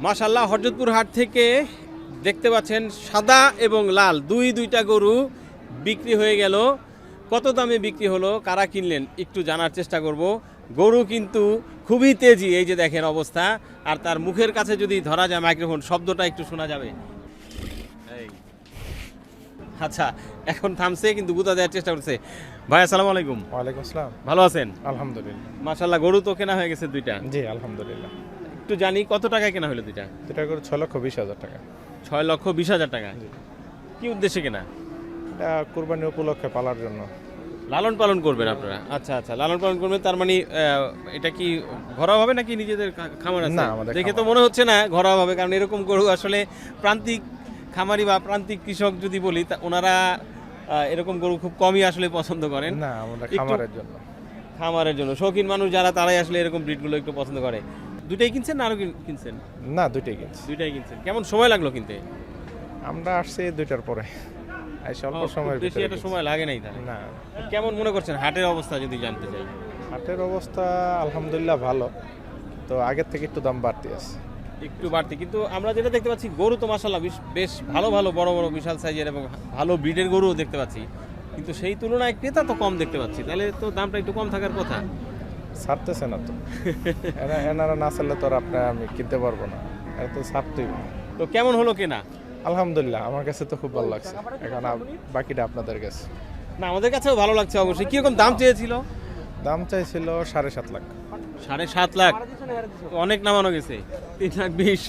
মাশাআল্লাহ, হরজতপুর হাট থেকে দেখতে পাচ্ছেন সাদা এবং লাল দুইটা গরু বিক্রি হয়ে গেল। কত দামে বিক্রি হলো, কারা কিনলেন একটু জানার চেষ্টা করব। গরু কিন্তু খুবই তেজি, এই যে দেখেন অবস্থা। আর তার মুখের কাছে যদি ধরা যায় মাইক্রোফোন, শব্দটা একটু শোনা যাবে। এই আচ্ছা, এখন থামছে কিন্তু গুতা দেওয়ার চেষ্টা করছে। ভাই আসসালামু আলাইকুম। ওয়ালাইকুম আসসালাম। ভালো আছেন? আলহামদুলিল্লাহ। মাশাআল্লাহ, গরু তো কেনা হয়ে গেছে দুইটা। জি আলহামদুলিল্লাহ। একটু জানি কত টাকায় কেনা হলো দুইটা? এটা করে 6,20,000 টাকা। 6,20,000 টাকা। জি। কি উদ্দেশ্যে কেনা? এটা কুরবানি উপলক্ষে পালার জন্য। লালন পালন করবেন আপনারা? আচ্ছা আচ্ছা, লালন পালন করবেন। তার মানে এটা কি ঘরোয়া হবে নাকি নিজেদের খামার আছে? না, আমাদের দেখে তো খামার। মনে হচ্ছে না ঘরোয়া হবে, কারণ এরকম গরু আসলে প্রান্তিক খামারি বা প্রান্তিক কৃষক যদি বলি, ওনারা এরকম গরু খুব কমই আসলে পছন্দ করেন। না, আমরা একটু খামারের জন্য। খামারের জন্য শৌখিন মানুষ যারা, তারাই আসলে এরকম ব্রিডগুলো একটু পছন্দ করে। দুইটাই কিনছেন না আরো কিনছেন? না, দুইটাই কিনছি। দুইটাই কিনছেন। কেমন সময় লাগলো কিনতে? আমরা আসছি 2টার পরে। এই অল্প সময়ের বেশি ভিতরে একটা কিনছি। সময় লাগে নাই তাহলে। না, কেমন মনে করছেন হাটের অবস্থা যদি জানতে চাই? হাটের অবস্থা আলহামদুলিল্লাহ ভালো। তো আগের থেকে একটু দাম বাড়তি আছে। একটু বাড়তি, কিন্তু আমরা যেটা দেখতে পাচ্ছি গরু তো মাশাআল্লাহ বেশ ভালো ভালো বড় বড় বিশাল সাইজের এবং ভালো ব্রিডের গরুও দেখতে পাচ্ছি, কিন্তু সেই তুলনায় ক্রেতা তো কম দেখতে পাচ্ছি। তাহলে তো দামটা একটু কম থাকার কথা। ছাড়তেছে না তো। এনারা না ছাড়লে তো আর আমি কিনতে পারবো না। এটা তো ছাড়তেই হবে। তো কেমন হলো কেনা? আলহামদুলিল্লাহ, আমার কাছে তো খুব ভালো লাগছে। এখন বাকিটা আপনাদের কাছে। না, আমাদের কাছেও ভালো লাগছে অবশ্যই। কিরকম দাম চেয়েছিল? দাম চাইছিল 7.5 লাখ। 7.5 লাখ? অনেক নামানো গেছে। 3,20,000।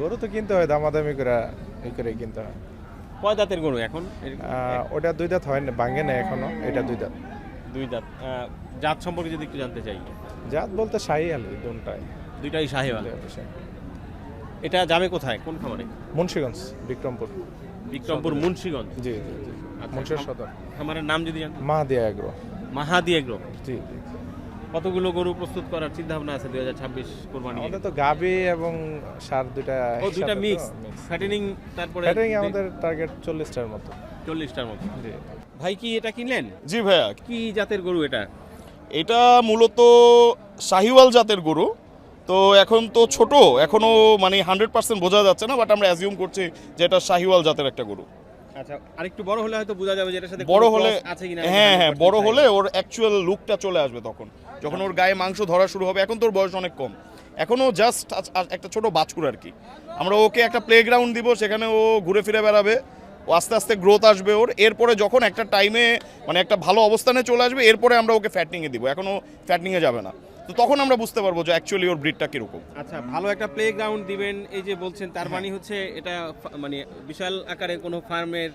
গরু তো কিনতে হয়, দামাদামি করে কিনতে হয়। কয় দাঁতের গরু এখন? ওটা 2 দাঁত হয় না, ভাঙে না এখনো। এটা 2 দাঁত। 2 দাঁত। জাত সম্পর্কে যদি একটু জানতে চাই। জাত বলতে শাহী আলু দুটাই। দুইটাই শাহিওয়াল। এটা যাবে কোথায়, কোন খামারে? মুন্সিগঞ্জ, বিক্রমপুর। বিক্রমপুর মুন্সিগঞ্জ। জি জি জি। মুন্সির সদর। খামারের নাম যদি জানতে। মাহাদিয়া এগ্রো। মাহাদি এগ্রো। জি জি। কতগুলো গরু প্রস্তুত করার চিন্তা ভাবনা আছে 2026 কোরবানি? আমাদের তো গাবি এবং সার দুইটা। ও, দুইটা মিক্স ফ্যাটেনিং। তারপরে আমাদের টার্গেট 40টার মতো। 40টার মতো। জি। ভাই কি এটা কিনলেন? জি ভাইয়া, কি জাতের গরু এটা? এটা মূলত শাহিওয়াল জাতের গরু। তো এখন তো ছোট, এখনো মানে 100% বোঝা যাচ্ছে না, বাট আমরা অ্যাজিউম করছি যে এটা শাহিওয়াল জাতের একটা গরু। আচ্ছা, আরেকটু বড় হলে হয়তো বোঝা যাবে যে এটার সাথে বড় কোনো হলে cross আছে কিনা। হ্যাঁ, বড় হলে ওর অ্যাকচুয়াল লুকটা চলে আসবে তখন, যখন ওর গায়ে মাংস ধরা শুরু হবে। এখন তোর বয়স অনেক কম, এখনো জাস্ট একটা ছোট বাছুর আর কি। আমরা ওকে একটা প্লেগ্রাউন্ড দিব, সেখানে ও ঘুরে ফিরে বেড়াবে, ও আস্তে আস্তে গ্রোথ আসবে ওর। এরপরে যখন একটা টাইমে মানে একটা ভালো অবস্থানে চলে আসবে, এরপরে আমরা ওকে ফ্যাটনিংয়ে দিব। এখনো ফ্যাটনিংয়ে যাবে না, তো তখন আমরা বুঝতে পারবো যে অ্যাকচুয়ালি ওর ব্রিডটা কিরকম। আচ্ছা, ভালো একটা প্লে গ্রাউন্ড দিবেন এই যে বলছেন, তার মানে হচ্ছে এটা মানে বিশাল আকারে কোনো ফার্মের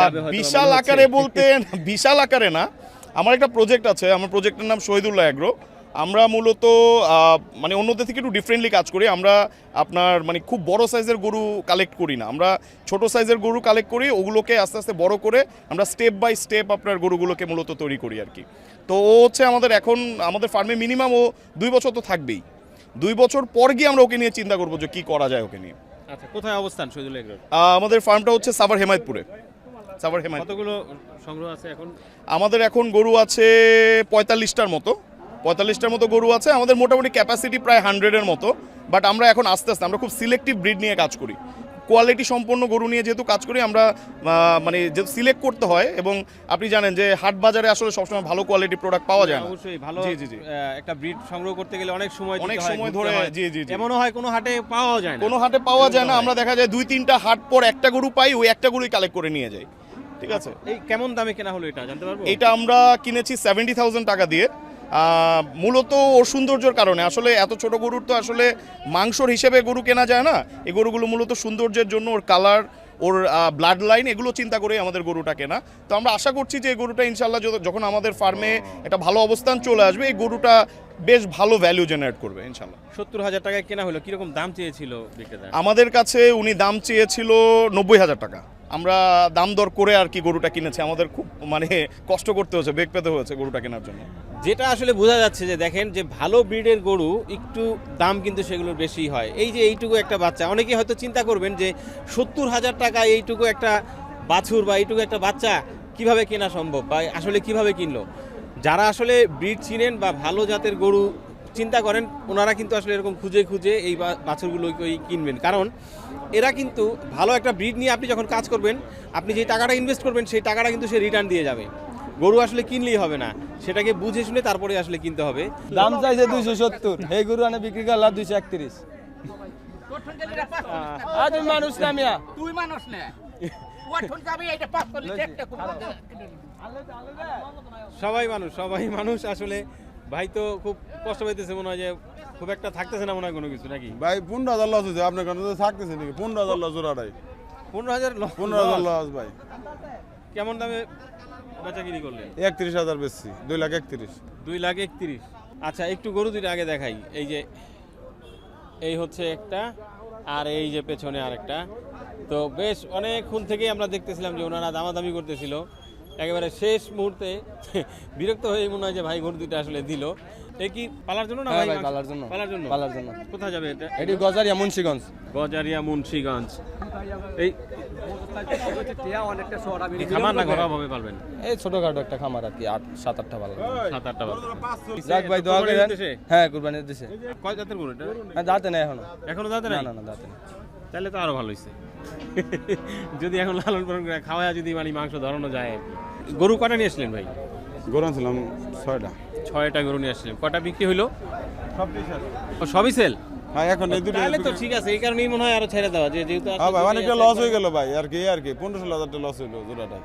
যাবে হয়তো বিশাল মনে হচ্ছে। আকারে বলতে বিশাল আকারে না, আমার একটা প্রজেক্ট আছে, আমার প্রজেক্টের নাম শহীদুল্লাহ এগ্রো। আমরা মূলত মানে অন্যদের থেকে একটু ডিফারেন্টলি কাজ করি। আমরা আপনার মানে খুব বড় সাইজের গরু কালেক্ট করি না, আমরা ছোট সাইজের গরু কালেক্ট করি, ওগুলোকে আস্তে আস্তে বড় করে আমরা স্টেপ বাই স্টেপ আপনার গরুগুলোকে মূলত তৈরি করি আর কি। তো ও হচ্ছে এখন আমাদের ফার্মে মিনিমাম ও 2 বছর তো থাকবেই। 2 বছর পর গিয়ে আমরা ওকে নিয়ে চিন্তা করবো যে কী করা যায় ওকে নিয়ে। আচ্ছা, কোথায় অবস্থান শহীদুল্লাহ এগ্রোর? আমাদের ফার্মটা হচ্ছে সাভার হেমায়তপুরে। কতগুলো সংগ্রহ আছে এখন? আমাদের এখন গরু আছে 45টার মতো গরু আছে। আমাদের মোটামুটি ক্যাপাসিটি প্রায় 100-এর মতো, বাট আমরা এখন আস্তে আস্তে আমরা খুব সিলেক্টিভ ব্রিড নিয়ে কাজ করি। কোয়ালিটি সম্পন্ন গরু নিয়ে যেহেতু কাজ করি আমরা, মানে যেহেতু সিলেক্ট করতে হয়, এবং আপনি জানেন যে হাট বাজারে আসলে সবসময় ভালো কোয়ালিটি প্রোডাক্ট পাওয়া যায় না। অবশ্যই ভালো। জি জি জি। একটা ব্রিড সংগ্রহ করতে গেলে অনেক সময় ধরে। জি জি জি। এমনও হয় কোনো হাটে পাওয়া যায় না। কোনো হাটে পাওয়া যায় না, আমরা দেখা যায় 2-3টা হাট পর একটা গরু পাই, ওই একটা গরুই কালেক্ট করে নিয়ে যাই। ঠিক আছে। এই কেমন দামে কেনা হলো এটা জানতে পারবো? এটা আমরা কিনেছি 70,000 টাকা দিয়ে। মূলত ওর সৌন্দর্যের কারণে। আসলে এত ছোট গরুর তো আসলে মাংসর হিসেবে গরু কেনা যায় না, এই গরুগুলো মূলত সৌন্দর্যের জন্য, ওর কালার, ওর ব্লাড লাইন, এগুলো চিন্তা করে আমাদের গরুটা কেনা। তো আমরা আশা করছি যে এই গরুটা ইনশাল্লাহ যখন আমাদের ফার্মে একটা ভালো অবস্থান চলে আসবে, এই গরুটা বেশ ভালো ভ্যালু জেনারেট করবে ইনশাল্লাহ। 70,000 টাকায় কেনা হলো। কিরকম দাম চেয়েছিল বিক্রেতা? আমাদের কাছে উনি দাম চেয়েছিল 90,000 টাকা। আমরা দাম দর করে আর কি গরুটা কিনেছি। আমাদের খুব মানে কষ্ট করতে হয়েছে, বেগ পেতে হয়েছে গরুটা কেনার জন্য। যেটা আসলে বোঝা যাচ্ছে যে দেখেন যে ভালো ব্রিডের গরু একটু দাম কিন্তু সেগুলোর বেশি হয়। এই যে এইটুকু একটা বাচ্চা, অনেকে হয়তো চিন্তা করবেন যে 70,000 টাকা এইটুকু একটা বাছুর বা এইটুকু একটা বাচ্চা কিভাবে কেনা সম্ভব, বা আসলে কিভাবে কিনলো। যারা আসলে ব্রিড চিনেন বা ভালো জাতের গরু চিন্তা করেন ওনারা কিন্তু আসলে এরকম খুঁজে খুঁজে এই বাছুরগুলোকেই কিনবেন, কারণ এরা কিন্তু ভালো একটা ব্রিড নিয়ে আপনি যখন কাজ করবেন, আপনি যে টাকাটা ইনভেস্ট করবেন সেই টাকাটা কিন্তু সে রিটার্ন দিয়ে যাবে। গরু আসলে কিনলেই হবে না, সেটাকে বুঝে শুনে তারপরে আসলে কিনতে হবে। দাম চাইছে 270, এই গরু আনে বিক্রি করলাম 231। আজ মানুষ নামিয়া তুই মানুষ না ওঠন যাবে এটা 45 একটা সবাই মানুষ আসলে। ভাই তো খুব কষ্ট পাইতেছে মনে হয়, যে খুব একটা থাকতেছে না মনে হয় কোনো কিছু, নাকি ভাই 15,000 লস হয়েছে আপনার কাছে থাকতেছে নাকি? 15,000 লস জোড়াটাই 15,000 15,000 লস ভাই। কেমন দামে বেচা কিনি করলেন? 31,000 বেচছি, 2,31,000। 2,31,000। আচ্ছা, একটু গরু দুইটা আগে দেখাই। এই হচ্ছে একটা, আর এই যে পেছনে আরেকটা। তো বেশ অনেকক্ষণ থেকেই আমরা দেখতেছিলাম যে ওনারা দামাদামি করতেছিল, একেবারে শেষ মুহূর্তে বিরক্ত হয়ে মনে হয় যে ভাই গরু দুইটা আসলে দিল। এই কি পালার জন্য না? হ্যাঁ ভাই ভাই, পালার জন্য। পালার জন্য। কোথায় যাবে এটা? এটি গজারিয়া মুন্সিগঞ্জ। গজারিয়া মুন্সিগঞ্জ। এই খামার না ঘরোয়া ভাবে পালবেন? এই ছোটখাটো একটা খামার আর কি, 7-8টা ভালো। 7-8টা ভালো। যাক ভাই, দোয়া কুরবানির করেন। উদ্দেশ্যে? হ্যাঁ, কুরবানির দিছে। কয় জাতের গরু এটা? হ্যাঁ, দাঁতে নেই এখনো দাঁতে না, নাই? না দাঁতে নেই। তাহলে তো আরো ভালো হয়েছে। যদি এখন লালন পালন করে খাওয়া যদি মানে মাংস ধরানো যায়। গরু কটা নিয়ে আসলেন ভাই? গরু আনছিলাম 6টা। 6টা গরু নিয়ে আসলেন। কটা বিক্রি হইলো? সবই সেল? হ্যাঁ, এখন এই দুটো। তাহলে তো ঠিক আছে, এই কারণেই মনে হয় আরো ছেড়ে দেওয়া, যেহেতু হ্যাঁ ভাই, অনেকটা লস হয়ে গেল ভাই, আর কি 15-16,000 টাকা লস হইলো জোড়াটাই।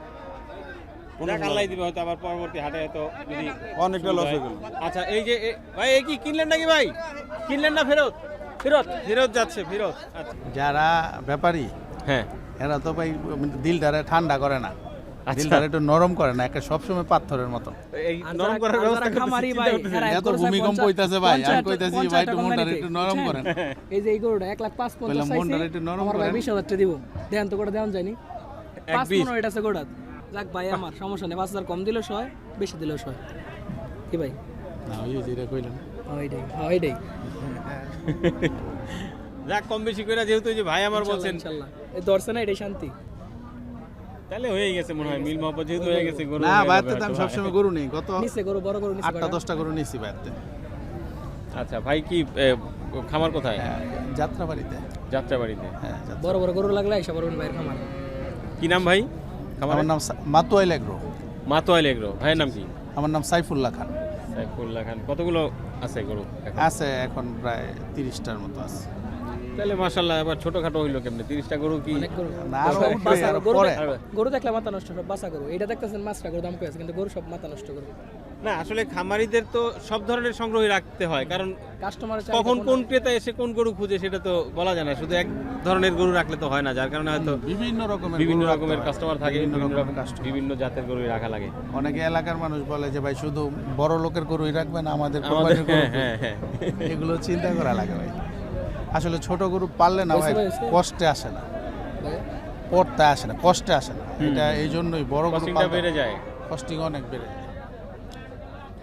আল্লাহ দিবে, হয়তো আবার পরবর্তী হাটে হয়তো যদি অনেকটা লস হয়ে গেল। আচ্ছা, এই যে ভাই এই কি কিনলেন নাকি ভাই? কিনলেন না ফেরত? ফেরত যাচ্ছে, ফেরত। আচ্ছা, যারা ব্যাপারী হ্যাঁ, এরা তো ভাই দিলটারে ঠান্ডা করে না, দিলটারে একটু নরম করে না, একটা সবসময় পাথরের মতো। এই নরম করার ব্যবস্থা খামারি ভাই, এত ভূমিকম্প হইতাছে ভাই, আমি কইতাছি ভাই একটু মনটারে একটু নরম করেন। এই যে এই গরুটা 1,55,000 বললাম, চাইছে, মনটারে একটু নরম আমার ভাই করেন। 20,000 টাকা দিব। দেন তো করে দেন যায়নি, 1,20,000 5-15 এটা আছে গোড়া। যাক ভাই, আমার সমস্যা নেই, 5,000 কম দিলেও 100, বেশি দিলেও 100। কি ভাই? না, ওই যেটা কইলাম। ওইটাই যাক, কম বেশি করে, যেহেতু এই যে ভাই আমার বলছেন, ইনশাআল্লাহ। এই দর্শন এটাই শান্তি। তাহলে হয়ে গেছে মনে হয়, মিল মহব্বত যেহেতু হয়ে গেছে। গরু না হয়ে ভাই, যাবে তো আমি হয়তো। সবসময় গরু নেই, গত নিচে গরু, বড় গরু নিচে 8টা-10টা গরু নিছি ভাইতে। আচ্ছা ভাই, কি খামার কোথায়? হ্যাঁ, যাত্রাবাড়িতে। যাত্রাবাড়িতে। হ্যাঁ, বড় বড় গরু লাগলে এসে বড় ভাইয়ের খামার। কি নাম ভাই? আমার নাম মাতুয়াইল এগ্রো। মাতোয়াইল এগ্রো। ভাইয়ের নাম কি? আমার নাম সাইফুল্লাহ খান। সাইফুল্লাহ খান। কতগুলো আছে গরু এখন? আছে এখন প্রায় 30টার মতো আছে। তাহলে মাশাআল্লাহ, এবার ছোটখাটো হইলো কেমনে? 30টা গরু কি? অনেক গরু। না, আরো সব উঠবে, বাসা আরো গরু পরে। গরু দেখলে মাথা নষ্ট, সব বাসা গরু। এটা দেখতেছেন মাছটা গরু দাম কয়েছে, কিন্তু গরু সব মাথা নষ্ট গরু। না, আসলে খামারিদের তো সব ধরনের সংগ্রহই রাখতে হয়, কারণ কাস্টমারের কখন কোন ক্রেতা এসে কোন গরু খুঁজে সেটা তো বলা যায় না। শুধু এক ধরনের গরু রাখলে তো হয় না, যার কারণে হয়তো বিভিন্ন রকমের বিভিন্ন গরু রাখতে রকমের হয়। কাস্টমার থাকে, বিভিন্ন বিভিন্ন রকমের রকম customer। বিভিন্ন জাতের গরুই রাখা লাগে। অনেকে এলাকার মানুষ বলে যে ভাই শুধু বড় লোকের গরুই রাখবেন, আমাদের আমাদের কোরবানির গরু হ্যাঁ, হ্যাঁ। এগুলো চিন্তা করা লাগে ভাই। আসলে ছোট গরু পাললে না ভাই, হয়েছে। কষ্টে আসে না, পড়তে আসে না, কষ্টে আসে না। এটা এই জন্যই বড় গরু কস্টিংটা বেড়ে যায়। কস্টিং অনেক বেড়ে যায়।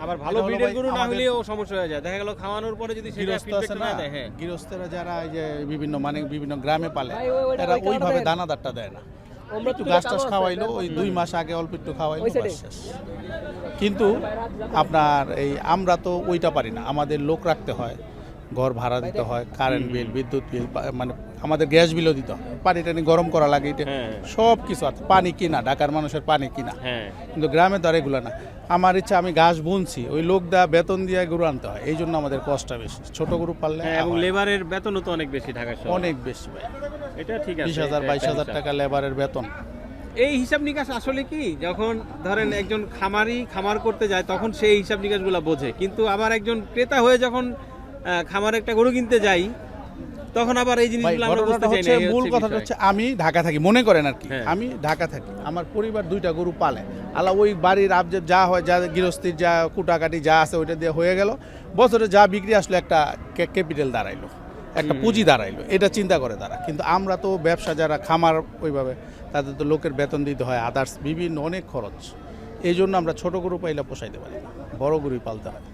আবার ভালো এটা হলো ব্রিডের ভাই গরু না আমাদের- হলেও সমস্যা হয়ে যায়। দেখা গেল খাওয়ানোর পরে যদি সেটা গৃহস্থ ফিডব্যাক আছে না না, দেয়, হ্যাঁ, গৃহস্থরা যারা এই যে বিভিন্ন গ্রামে পালে, ভাই, ওইটা এরা ওই কারণে ওইভাবে দেয়। দানাদারটা দেয় না। আমরা একটু তো ঘাস টাস কালো আছে, খাওয়াইলো, ওই তারপর- 2 মাস আগে অল্প একটু খাওয়াইলো, ওই সাইডে। বাস শেষ। কিন্তু আপনার এই আমরা তো ওইটা পারি না, আমাদের লোক রাখতে হয়, ঘর ভাড়া দিতে হয়, কারেন্ট বিল, বিদ্যুৎ বিল, মানে আমাদের গ্যাস বিলও দিতে হয়, পানি টানি গরম করা লাগে, এটা হ্যাঁ। সব কিছু আছে। পানি কিনা, ঢাকার মানুষের পানি কিনা, হ্যাঁ। কিন্তু গ্রামে তো আর এগুলো না। আমার ইচ্ছা, আমি ঘাস বুনছি, ওই লোক দা বেতন দিয়ে গরু আনতে হয়, এই জন্য আমাদের কষ্ট বেশি। ছোট গরু পাললে হ্যাঁ, এবং হয়। লেবারের বেতনও তো অনেক বেশি ঢাকা শহরে। অনেক বেশি ভাই, এটা ঠিক আছে। 20,000 এটা একটা 22,000 হিসাব। টাকা লেবারের বেতন। এই হিসাব নিকাশ আসলে কি, যখন ধরেন একজন খামারি খামার করতে যায় তখন সেই হিসাব নিকাশগুলো বোঝে, কিন্তু আবার একজন ক্রেতা হয়ে যখন খামারে একটা গরু কিনতে যাই তখন আবার এই ভাই, জিনিসগুলো আমরা ঘটনাটা বুঝতে চাই না। হচ্ছে, এই মূল হচ্ছে কথাটা বিষয়। হচ্ছে আমি ঢাকা থাকি, মনে করেন আর কি, হ্যাঁ। আমি ঢাকা থাকি, আমার পরিবার 2টা গরু পালে, আলা ওই বাড়ির আবজেব যা হয়, যা গৃহস্থির যা কুটাকাটি যা আছে ওইটা দিয়ে হয়ে গেল, বছরে যা বিক্রি আসলো একটা ক্যাপিটাল দাঁড়াইলো, একটা পুঁজি দাঁড়াইলো, এটা চিন্তা করে তারা। কিন্তু আমরা তো ব্যবসা যারা খামার ওইভাবে, তাদের তো লোকের বেতন দিতে হয়, আদার্স বিভিন্ন অনেক খরচ। এই জন্য আমরা ছোট গরু পাইলে পোষাইতে পারি না, বড় গরুই পালতে হয়।